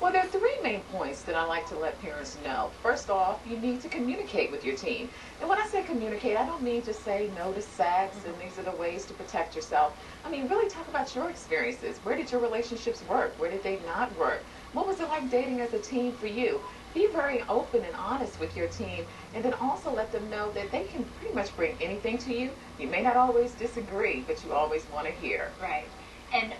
Well, there are three main points that I like to let parents know. First off, you need to communicate with your teen. And when I say communicate, I don't mean just say no to sex and these are the ways to protect yourself. I mean, really talk about your experiences. Where did your relationships work? Where did they not work? What was it like dating as a teen for you? Be very open and honest with your teen, and then also let them know that they can pretty much bring anything to you. You may not always disagree, but you always want to hear. Right. And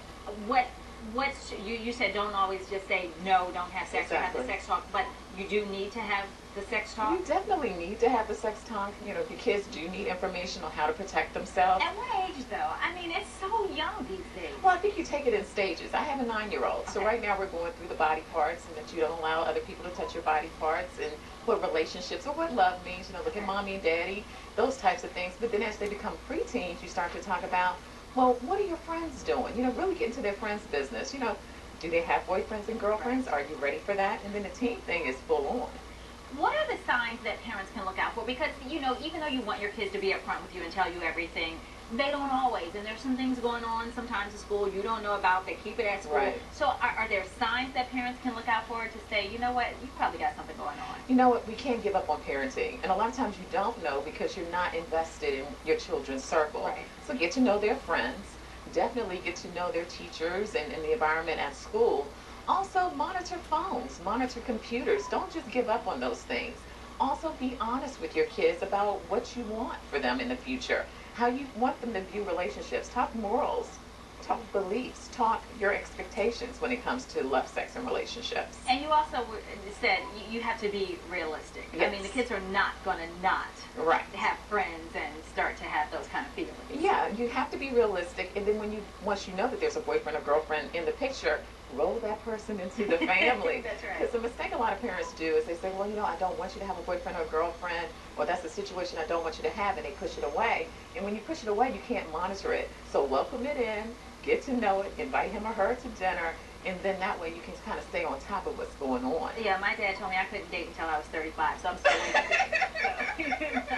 you said don't always just say no, don't have sex or have the sex talk, but you do need to have the sex talk? You definitely need to have the sex talk. You know, your kids do need information on how to protect themselves. At what age, though? I mean, it's so young these days. Well, I think you take it in stages. I have a 9-year-old, so right now we're going through the body parts and that you don't allow other people to touch your body parts and what relationships or what love means. You know, look at mommy and daddy, those types of things. But then as they become preteens, you start to talk about, well, what are your friends doing? You know, really get into their friends' business. You know, do they have boyfriends and girlfriends? Are you ready for that? And then the teen thing is full on. What are the signs that parents can look out for? Because, you know, even though you want your kids to be upfront with you and tell you everything, they don't always. And there's some things going on sometimes at school you don't know about. They keep it at school. Right. So are there signs that parents can look out for to say, you know what, you probably got something going on? You know what, we can't give up on parenting. And a lot of times you don't know because you're not invested in your children's circle. Right. So get to know their friends. Definitely get to know their teachers and the environment at school. Also, monitor phones, monitor computers. Don't just give up on those things. Also, be honest with your kids about what you want for them in the future, how you want them to view relationships. Talk morals, talk beliefs, talk your expectations when it comes to love, sex, and relationships. And you also said you have to be realistic. Yes. I mean, the kids are not going to not have friends and start to have those kind of feelings. Yeah, you have to be realistic. And then once you know that there's a boyfriend or girlfriend in the picture, roll that person into the family. That's right. Because the mistake a lot of parents do is they say, well, you know, I don't want you to have a boyfriend or a girlfriend, or that's a situation I don't want you to have, and they push it away. And when you push it away, you can't monitor it. So welcome it in, get to know it, invite him or her to dinner, and then that way you can kind of stay on top of what's going on. Yeah, my dad told me I couldn't date until I was 35, so I'm still waiting. So,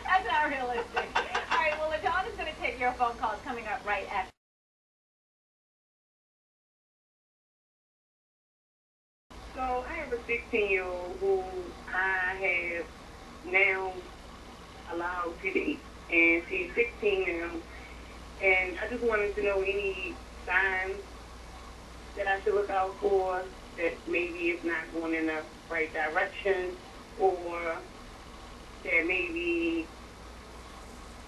that's not realistic. All right, well, LaDawn is going to take your phone calls coming up right after. So I have a 16-year-old who I have now allowed to date, and she's 16 now. And I just wanted to know any signs that I should look out for that maybe it's not going in the right direction, or that maybe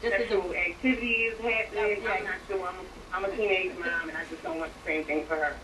sexual activity is happening. I'm not sure. I'm a teenage mom, and I just don't want the same thing for her.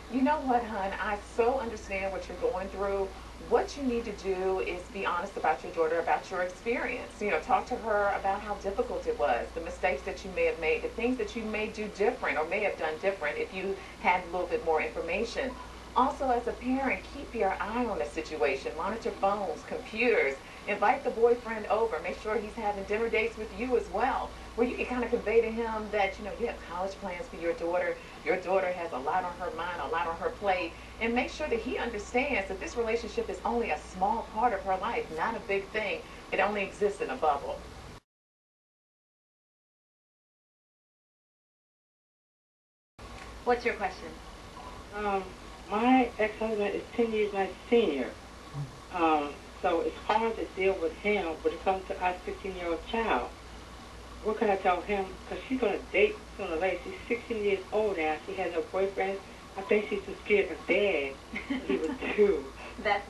You know what, hon? I so understand what you're going through. What you need to do is be honest about your daughter, about your experience. You know, talk to her about how difficult it was, the mistakes that you may have made, the things that you may do different or may have done different if you had a little bit more information. Also, as a parent, keep your eye on the situation. Monitor phones, computers. Invite the boyfriend over. Make sure he's having dinner dates with you as well, where you can kind of convey to him that, you know, you have college plans for your daughter. Your daughter has a lot on her mind, a lot on her plate. And make sure that he understands that this relationship is only a small part of her life, not a big thing. It only exists in a bubble. What's your question? My ex-husband is 10 years my senior. So it's hard to deal with him when it comes to our 16-year-old child. What can I tell him? Because she's going to date sooner or later. She's 16 years old now. She has no boyfriend. I think she's too scared of dad when he was 2.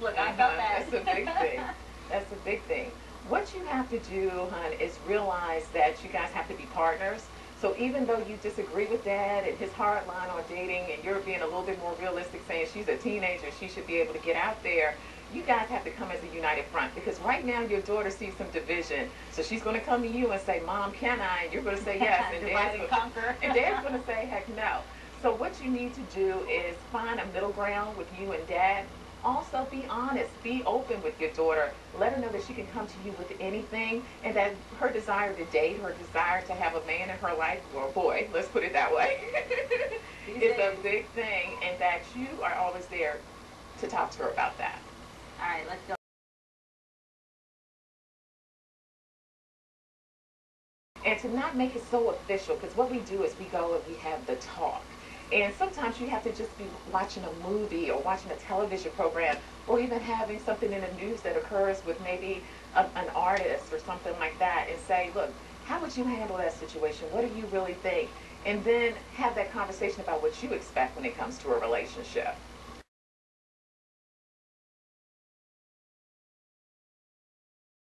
Look, I felt that. That's a big thing. That's a big thing. What you have to do, hon, is realize that you guys have to be partners. So even though you disagree with dad and his hard line on dating, and you're being a little bit more realistic, saying she's a teenager, she should be able to get out there, you guys have to come as a united front, because right now your daughter sees some division. So she's going to come to you and say, Mom, can I? And you're going to say yes. And Dad's going to say, heck no. So what you need to do is find a middle ground with you and Dad. Also, be honest. Be open with your daughter. Let her know that she can come to you with anything, and that her desire to date, her desire to have a man in her life, or a boy, let's put it that way, is a big thing, and that you are always there to talk to her about that. All right, let's go. And to not make it so official, because what we do is we go and we have the talk. And sometimes you have to just be watching a movie or watching a television program or even having something in the news that occurs with maybe an artist or something like that and say, look, how would you handle that situation? What do you really think? And then have that conversation about what you expect when it comes to a relationship.